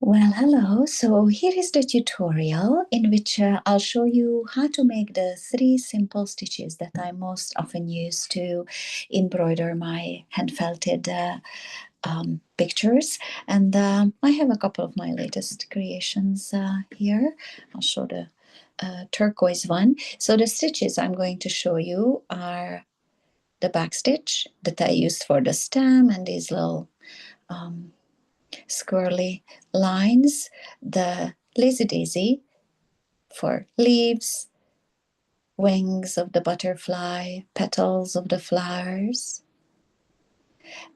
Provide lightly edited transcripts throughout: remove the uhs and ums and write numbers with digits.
Well, hello. So here is the tutorial in which I'll show you how to make the 3 simple stitches that I most often use to embroider my hand-felted pictures. And I have a couple of my latest creations here. I'll show the turquoise one. So the stitches I'm going to show you are the back stitch that I used for the stem and these little squirrely lines, the lazy daisy for leaves, wings of the butterfly, petals of the flowers,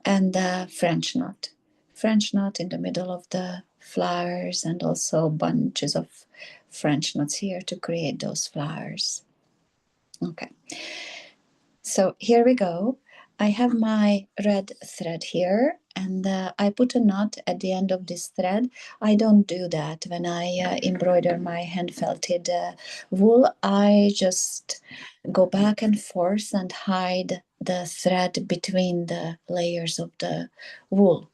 and the French knot. French knot in the middle of the flowers, and also bunches of French knots here to create those flowers. Okay, so here we go. I have my red thread here, and I put a knot at the end of this thread. I don't do that when I embroider my hand-felted wool. I just go back and forth and hide the thread between the layers of the wool.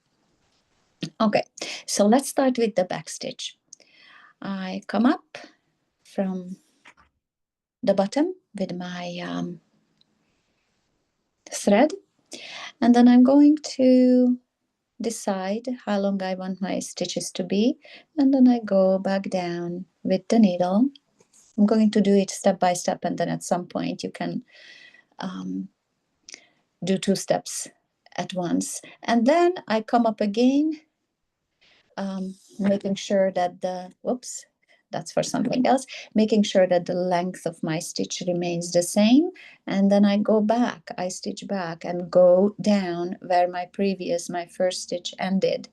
Okay, so let's start with the back stitch. I come up from the bottom with my thread, and then I'm going to decide how long I want my stitches to be, and then I go back down with the needle. I'm going to do it step by step, and then at some point you can do 2 steps at once. And then I come up again, making sure that that's for something else, making sure that the length of my stitch remains the same. And then I go back, I stitch back and go down where my first stitch ended.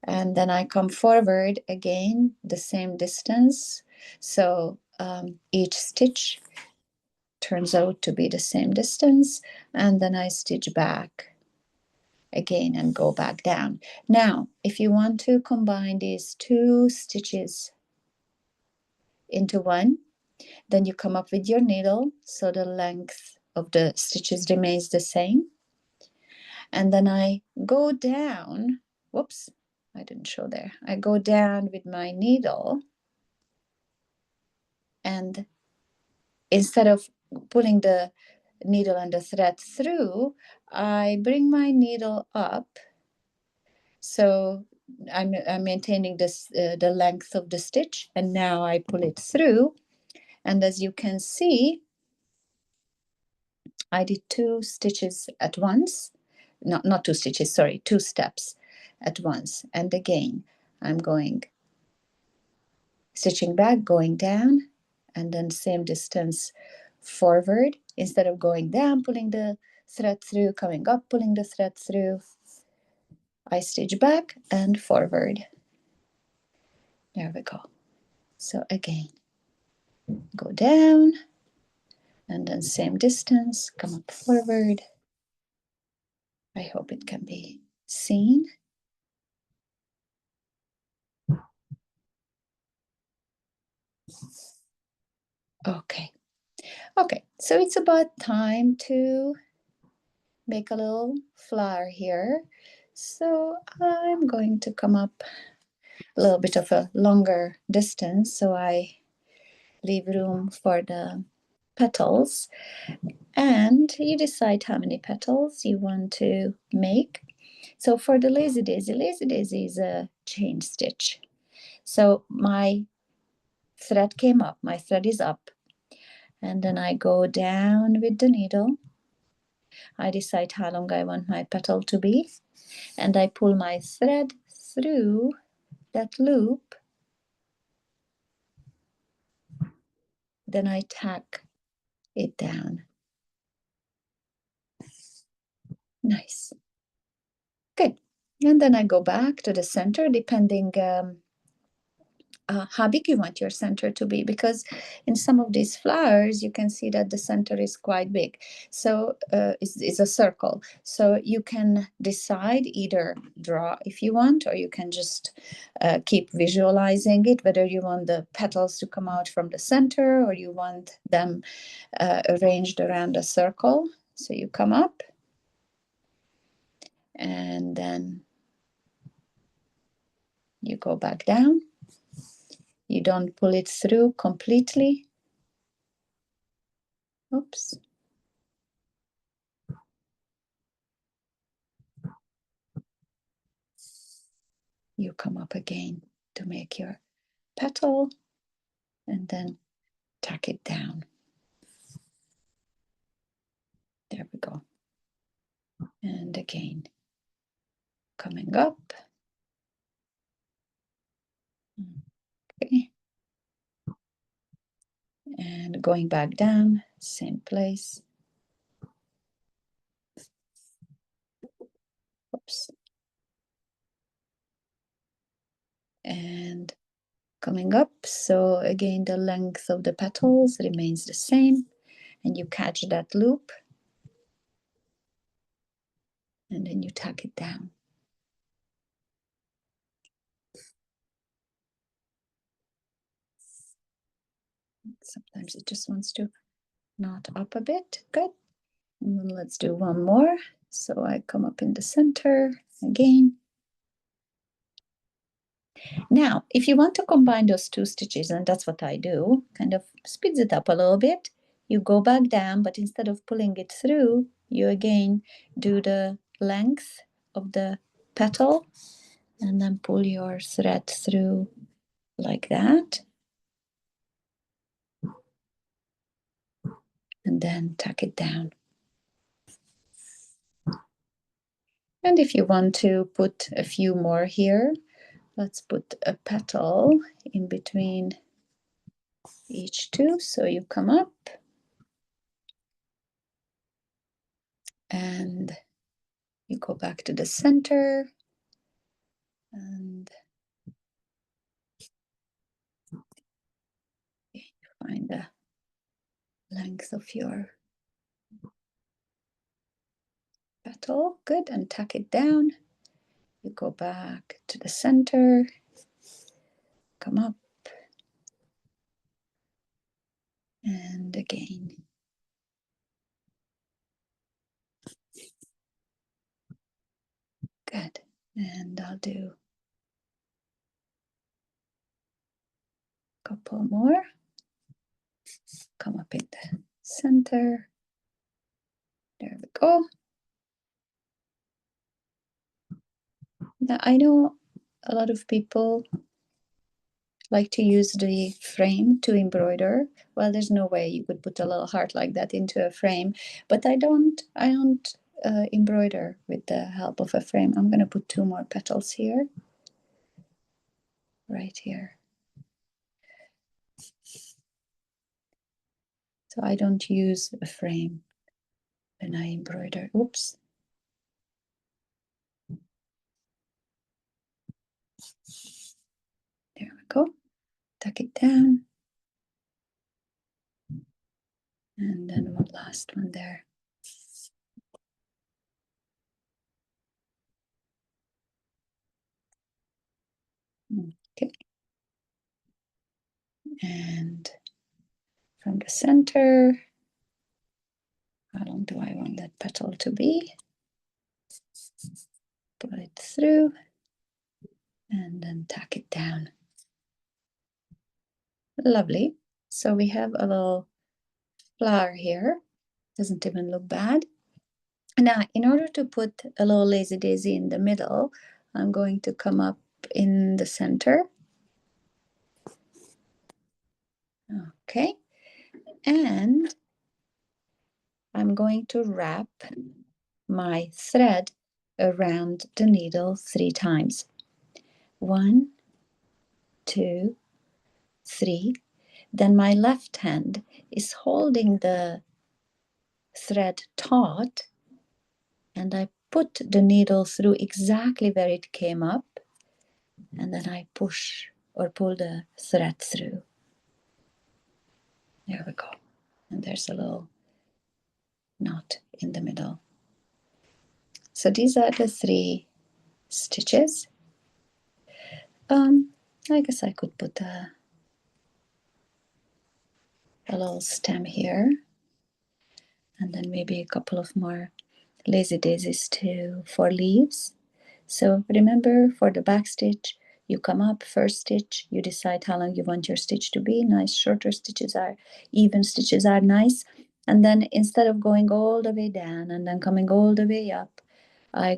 And then I come forward again the same distance. So each stitch turns out to be the same distance, and then I stitch back again and go back down. Now, if you want to combine these 2 stitches into one, then you come up with your needle so the length of the stitches remains the same. And then I go down, whoops, I didn't show there. I go down with my needle, and instead of pulling the needle and the thread through, I bring my needle up. So I'm maintaining this the length of the stitch, and now I pull it through. And as you can see, I did 2 stitches at once. Not 2 stitches, sorry, 2 steps at once. And again, I'm going stitching back, going down, and then same distance forward. Instead of going down, pulling the thread through, coming up, pulling the thread through, I stitch back and forward. There we go. So again, go down, and then same distance, come up forward. I hope it can be seen. Okay. Okay, so it's about time to make a little flower here. So I'm going to come up a little bit of a longer distance so I leave room for the petals. And you decide how many petals you want to make. So for the lazy daisy is a chain stitch. So my thread came up, my thread is up, and then I go down with the needle. I decide how long I want my petal to be, and I pull my thread through that loop. Then I tack it down. Nice. Good. And then I go back to the center, depending how big you want your center to be, because in some of these flowers you can see that the center is quite big, so it's a circle. So you can decide, either draw if you want, or you can just keep visualizing it, whether you want the petals to come out from the center or you want them arranged around a circle. So you come up and then You go back down. You don't pull it through completely. Oops. You come up again to make your petal and then tack it down. There we go. And again, coming up. Okay. And going back down, same place. Oops. And coming up, so again the length of the petals remains the same, and you catch that loop and then you tack it down. Sometimes it just wants to knot up a bit. Good. And then let's do one more. So I come up in the center again. Now, if you want to combine those two stitches, and that's what I do, kind of speeds it up a little bit, you go back down, but instead of pulling it through, you again do the length of the petal and then pull your thread through like that. And then tuck it down. And if you want to put a few more here, let's put a petal in between each two. So you come up and you go back to the center and you find the length of your petal. Good. And tuck it down. You go back to the center, come up, and again. Good. And I'll do a couple more. Come up in the center. There we go. Now I know a lot of people like to use the frame to embroider. Well, there's no way you could put a little heart like that into a frame, but I don't embroider with the help of a frame. I'm going to put two more petals here, right here. So I don't use a frame when I embroider. Oops. There we go. Tuck it down. And then one last one there. Okay. And from the center, how long do I want that petal to be? Pull it through and then tack it down. Lovely. So we have a little flower here. Doesn't even look bad. Now, in order to put a little lazy daisy in the middle, I'm going to come up in the center. Okay. And I'm going to wrap my thread around the needle 3 times. 1, 2, 3. Then my left hand is holding the thread taut, and I put the needle through exactly where it came up, and then I push or pull the thread through. There we go. And there's a little knot in the middle. So these are the 3 stitches. I guess I could put a little stem here, and then maybe a couple of more lazy daisies for leaves. So remember, for the back stitch, You come up, first stitch, you decide how long you want your stitch to be. Nice shorter stitches are, even stitches are nice. And then instead of going all the way down and then coming all the way up, I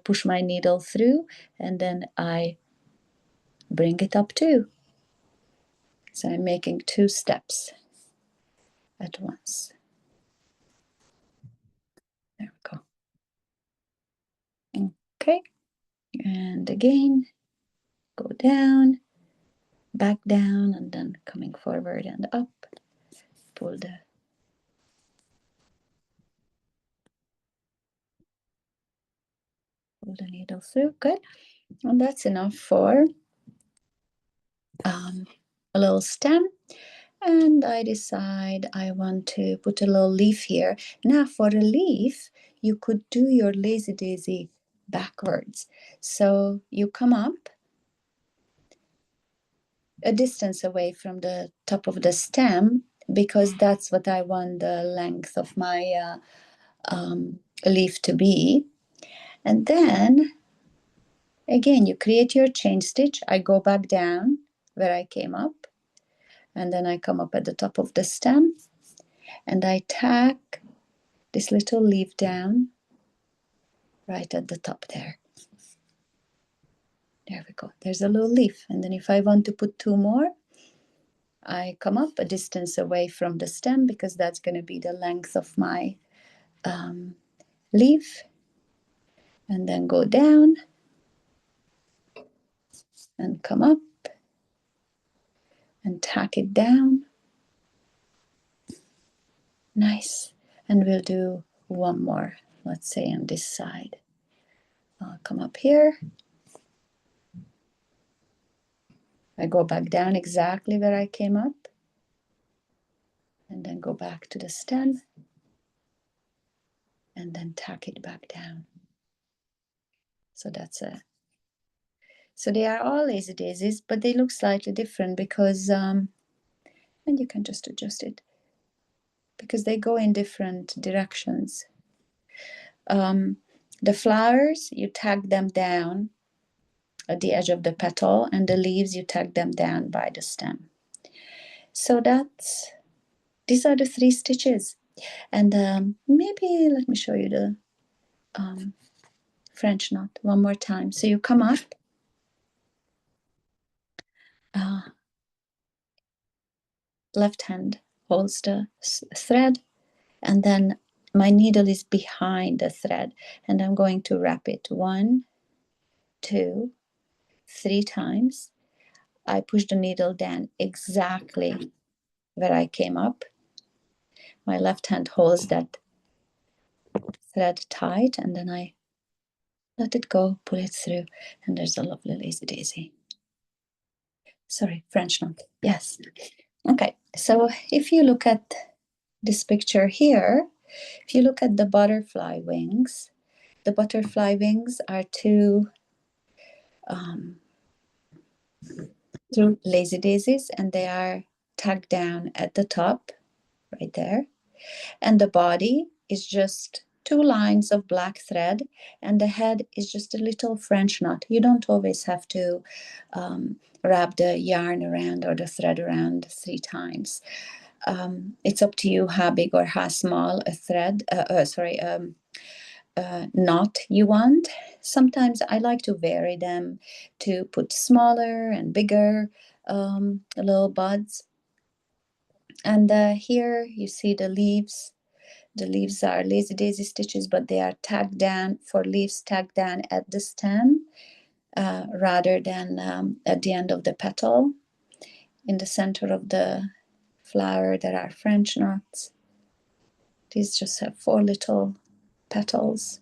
push my needle through, and then I bring it up too. So I'm making 2 steps at once. There we go. Okay, and again, go down, back down, and then coming forward and up. Pull the needle through. Good, and that's enough for a little stem. And I decide I want to put a little leaf here. Now for a leaf, you could do your lazy daisy backwards. So you come up a distance away from the top of the stem, because that's what I want the length of my leaf to be. And then again, you create your chain stitch. I go back down where I came up, and then I come up at the top of the stem, and I tack this little leaf down right at the top there. There we go. There's a little leaf. And then if I want to put 2 more, I come up a distance away from the stem, because that's going to be the length of my leaf, and then go down and come up and tack it down. Nice. And we'll do 1 more, let's say on this side. I'll come up here. I go back down exactly where I came up, and then go back to the stem, and then tack it back down. So so they are all lazy daisies, but they look slightly different because, and you can just adjust it, because they go in different directions. The flowers, you tack them down at the edge of the petal, and the leaves, you tack them down by the stem. So these are the 3 stitches. And maybe let me show you the French knot one more time. So you come up, left hand holds the thread, and then my needle is behind the thread, and I'm going to wrap it 1, 2, 3 times. I push the needle down exactly where I came up. My left hand holds that thread tight, and then I let it go, pull it through, and there's a lovely lazy daisy. Sorry, French knot. Yes. Okay, so if you look at this picture here, if you look at the butterfly wings, the butterfly wings are 2 lazy daisies, and they are tacked down at the top, right there. And the body is just 2 lines of black thread, and the head is just a little French knot. You don't always have to wrap the yarn around or the thread around 3 times. It's up to you how big or how small a thread, knot you want. Sometimes I like to vary them to put smaller and bigger little buds. And here you see the leaves. The leaves are lazy daisy stitches, but they are tacked down, for leaves tacked down at the stem rather than at the end of the petal. In the center of the flower, there are French knots. These just have 4 little petals.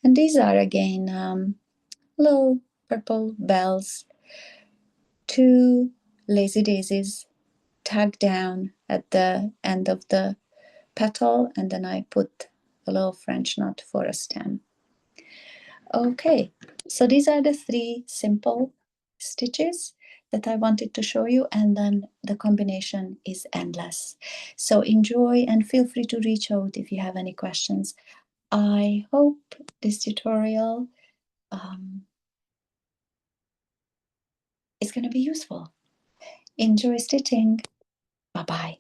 And these are again little purple bells, 2 lazy daisies tagged down at the end of the petal, and then I put a little French knot for a stem. Okay, so these are the 3 simple stitches that I wanted to show you, and then the combination is endless. So enjoy and feel free to reach out if you have any questions. I hope this tutorial is going to be useful. Enjoy stitching. Bye bye.